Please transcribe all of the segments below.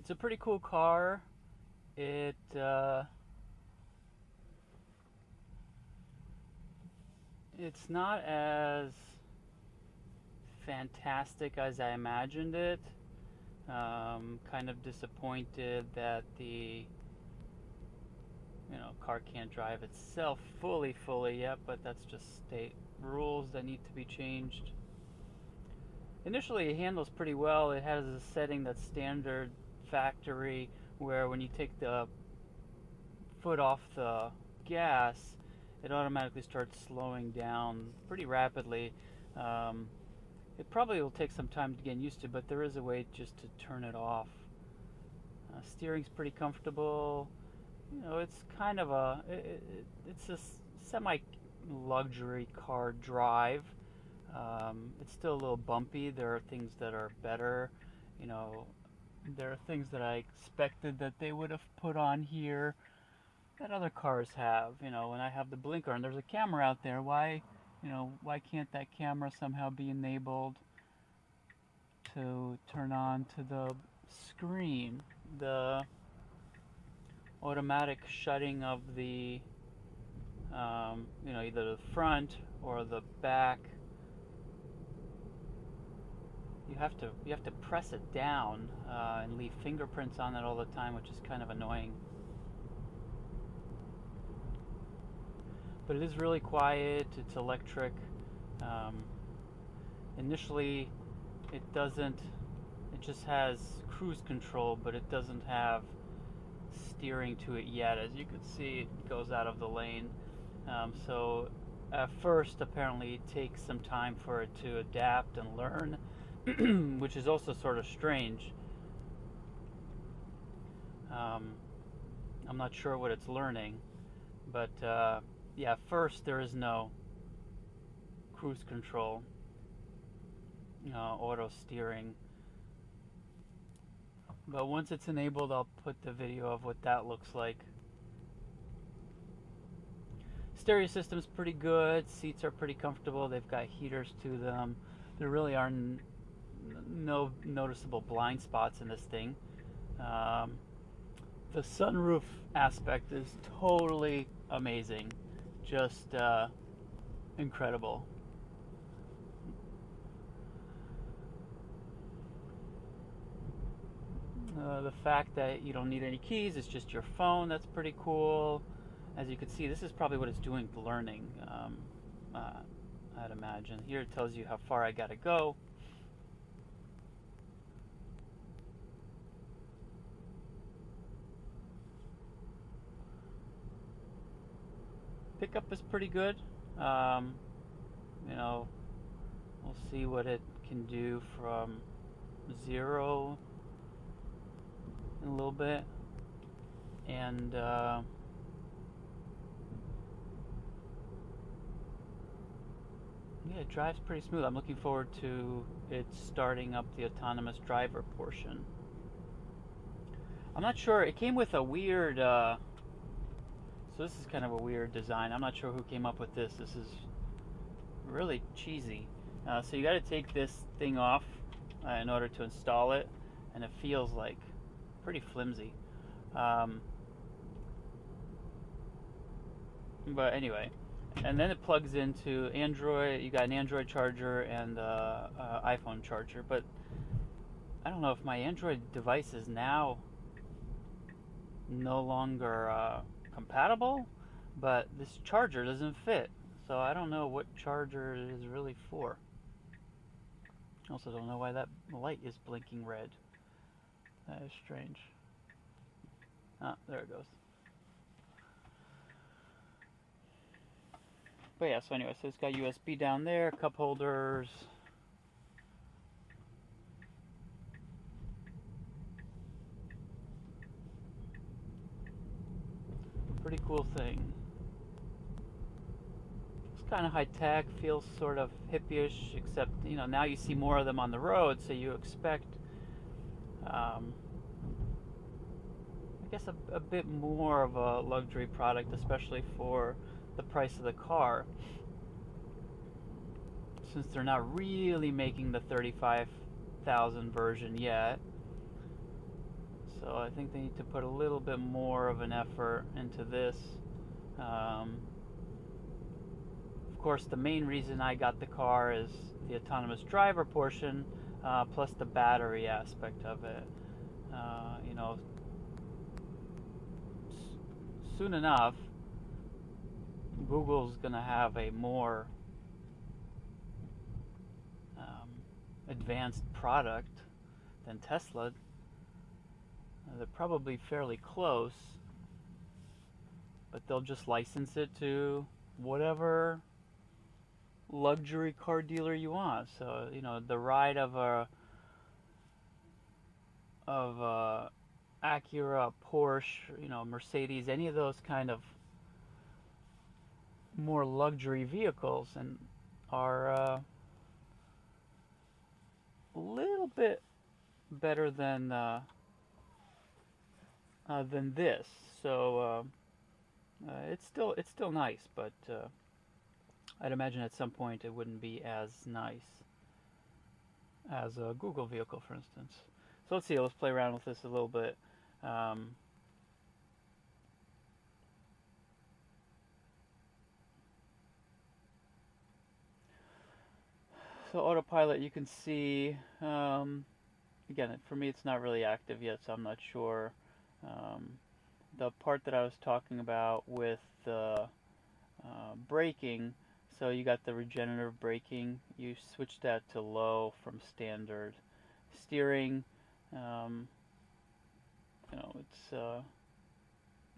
It's a pretty cool car. It's not as fantastic as I imagined it. Kind of disappointed that the car can't drive itself fully yet, but that's just state rules that need to be changed. Initially, it handles pretty well. It has a setting that's standard factory, where when you take the foot off the gas, it automatically starts slowing down pretty rapidly. It probably will take some time to get used to, but there is a way just to turn it off. Steering's pretty comfortable. It's kind of it's a semi-luxury car drive. It's still a little bumpy. There are things that are better. You know, there are things that I expected that they would have put on here that other cars have. When I have the blinker and there's a camera out there, why can't that camera somehow be enabled to turn on to the screen? The automatic shutting of the, either the front or the back. You have to press it down and leave fingerprints on it all the time, which is kind of annoying. But it is really quiet. It's electric. Initially, it just has cruise control, but it doesn't have steering to it yet. As you can see, it goes out of the lane. So at first, apparently, it takes some time for it to adapt and learn, which is also sort of strange. I'm not sure what it's learning, but yeah, first there is no cruise control, auto steering. But once it's enabled, I'll put the video of what that looks like. Stereo system's pretty good. Seats are pretty comfortable. They've got heaters to them. There really are no noticeable blind spots in this thing. The sunroof aspect is totally amazing. Just incredible. The fact that you don't need any keys, it's just your phone, that's pretty cool. As you can see, this is probably what it's doing for learning, I'd imagine. Here it tells you how far I gotta go. Pickup is pretty good. We'll see what it can do from 0 in a little bit. And yeah, it drives pretty smooth. I'm looking forward to it starting up the autonomous driver portion. I'm not sure. It came with a weird so this is kind of a weird design. I'm not sure who came up with this. This is really cheesy. So you got to take this thing off in order to install it, and it feels like pretty flimsy. But anyway, and then it plugs into Android. You got an Android charger and iPhone charger. But I don't know if my Android device is now no longer compatible, but this charger doesn't fit, so I don't know what charger it is really for. I also don't know why that light is blinking red. That is strange. Ah, there it goes. But yeah, so anyway, so it's got USB down there, cup holders. Pretty cool thing. It's kind of high tech, feels sort of hippie-ish, except now you see more of them on the road, so you expect I guess a bit more of a luxury product, especially for the price of the car, since they're not really making the 35,000 version yet. So I think they need to put a little bit more of an effort into this. Of course, the main reason I got the car is the autonomous driver portion, plus the battery aspect of it. You know, soon enough, Google's going to have a more advanced product than Tesla. They're probably fairly close, but they'll just license it to whatever luxury car dealer you want. So, you know, the ride of a Acura, Porsche, you know, Mercedes, any of those kind of more luxury vehicles and are a little bit better than this. So it's still nice, but I'd imagine at some point it wouldn't be as nice as a Google vehicle, for instance. So let's see. Let's play around with this a little bit. So autopilot, you can see, again, for me it's not really active yet, so I'm not sure. The part that I was talking about with the braking, so you got the regenerative braking, you switch that to low from standard. Steering, you know, it's,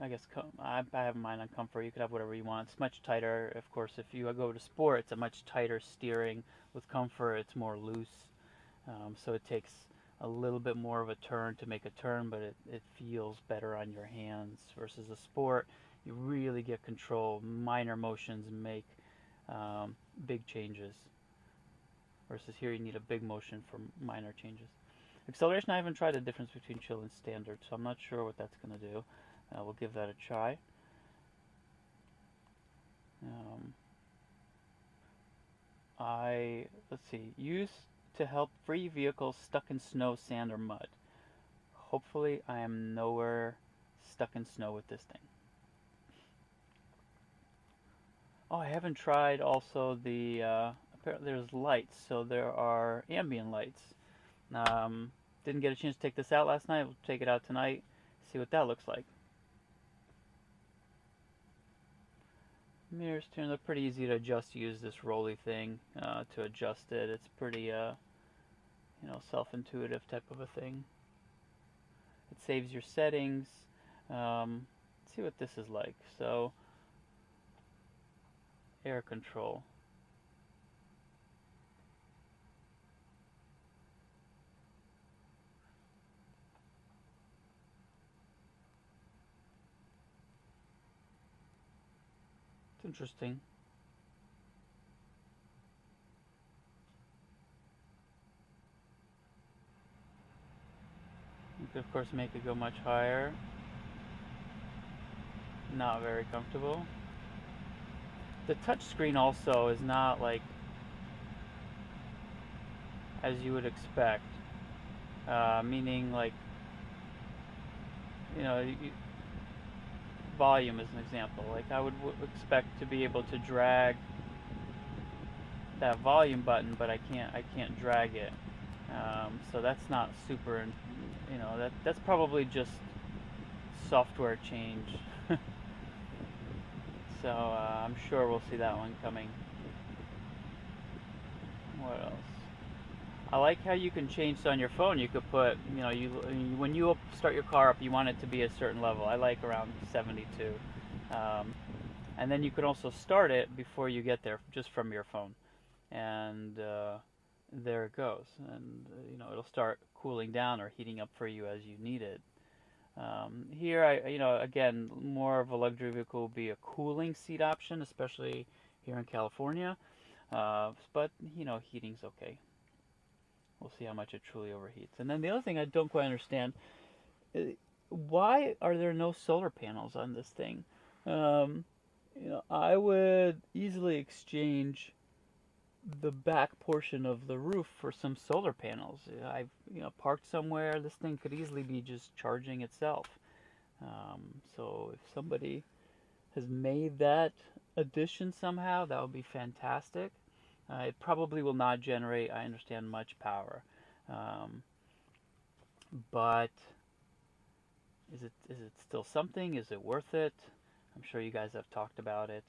I guess, I have mine on comfort. You could have whatever you want. It's much tighter. Of course, if you go to sport, it's a much tighter steering. With comfort, it's more loose. So it takes a little bit more of a turn to make a turn, but it feels better on your hands versus a sport. You really get control. Minor motions make big changes. Versus here, you need a big motion for minor changes. Acceleration, I haven't tried the difference between chill and standard, so I'm not sure what that's going to do. We'll give that a try. Let's see, use to help free vehicles stuck in snow, sand, or mud. Hopefully I am nowhere stuck in snow with this thing. Oh, I haven't tried also the, apparently there's lights, so there are ambient lights. Didn't get a chance to take this out last night. We'll take it out tonight, see what that looks like. Mirrors turn up pretty easy to adjust. Use this rolly thing to adjust it. It's pretty, you know, self-intuitive type of a thing. It saves your settings. Let's see what this is like. So, air control. It's interesting. You could of course make it go much higher. Not very comfortable. The touch screen also is not like as you would expect. Meaning like, you know, volume as an example. Like I would expect to be able to drag that volume button, but I can't drag it. So that's not super, you know, that's probably just software change. So I'm sure we'll see that one coming. What else? I like how you can change. So on your phone you could put, you know, when you start your car up, you want it to be a certain level. I like around 72. And then you can also start it before you get there, just from your phone. And there it goes. And you know, it'll start cooling down or heating up for you as you need it. Here, you know, again, more of a luxury vehicle will be a cooling seat option, especially here in California. But you know, heating's okay. We'll see how much it truly overheats. And then the other thing I don't quite understand, why are there no solar panels on this thing? You know, I would easily exchange the back portion of the roof for some solar panels. I've parked somewhere. This thing could easily be just charging itself. So if somebody has made that addition somehow, that would be fantastic. It probably will not generate, I understand, much power, but is it still something? Is it worth it? I'm sure you guys have talked about it.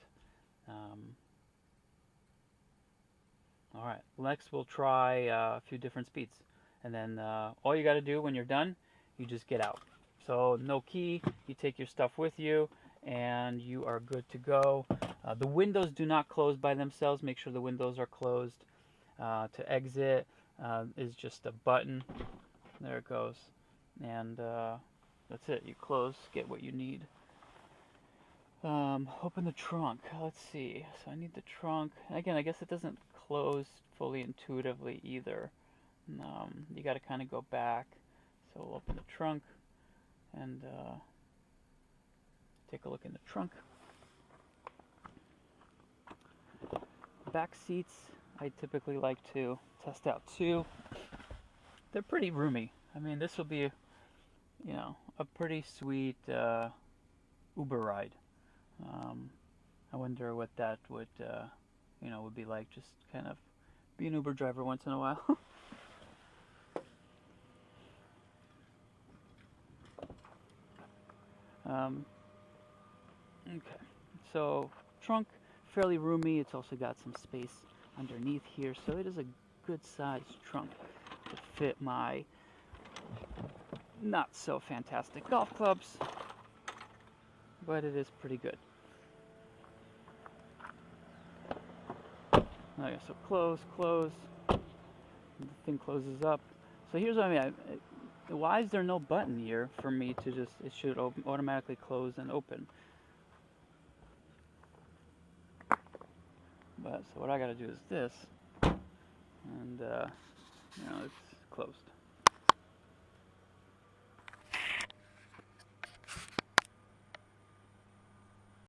All right, next we'll try a few different speeds, and then all you got to do when you're done, you just get out. So no key, you take your stuff with you, and you are good to go. The windows do not close by themselves. Make sure the windows are closed. To exit is just a button. There it goes. And that's it. You close, get what you need. Open the trunk. Let's see. So I need the trunk. Again, I guess it doesn't close fully intuitively either. You got to kind of go back. So we'll open the trunk and take a look in the trunk. Back seats, I typically like to test out too. They're pretty roomy. I mean, this will be, a pretty sweet Uber ride. I wonder what that would, would be like. Just kind of be an Uber driver once in a while. Okay, so trunk, fairly roomy. It's also got some space underneath here, so it is a good sized trunk to fit my not so fantastic golf clubs, but it is pretty good. Okay, so close, the thing closes up. So here's what I mean. Why is there no button here for me to just, it should automatically close and open? But so what I gotta do is this, and it's closed.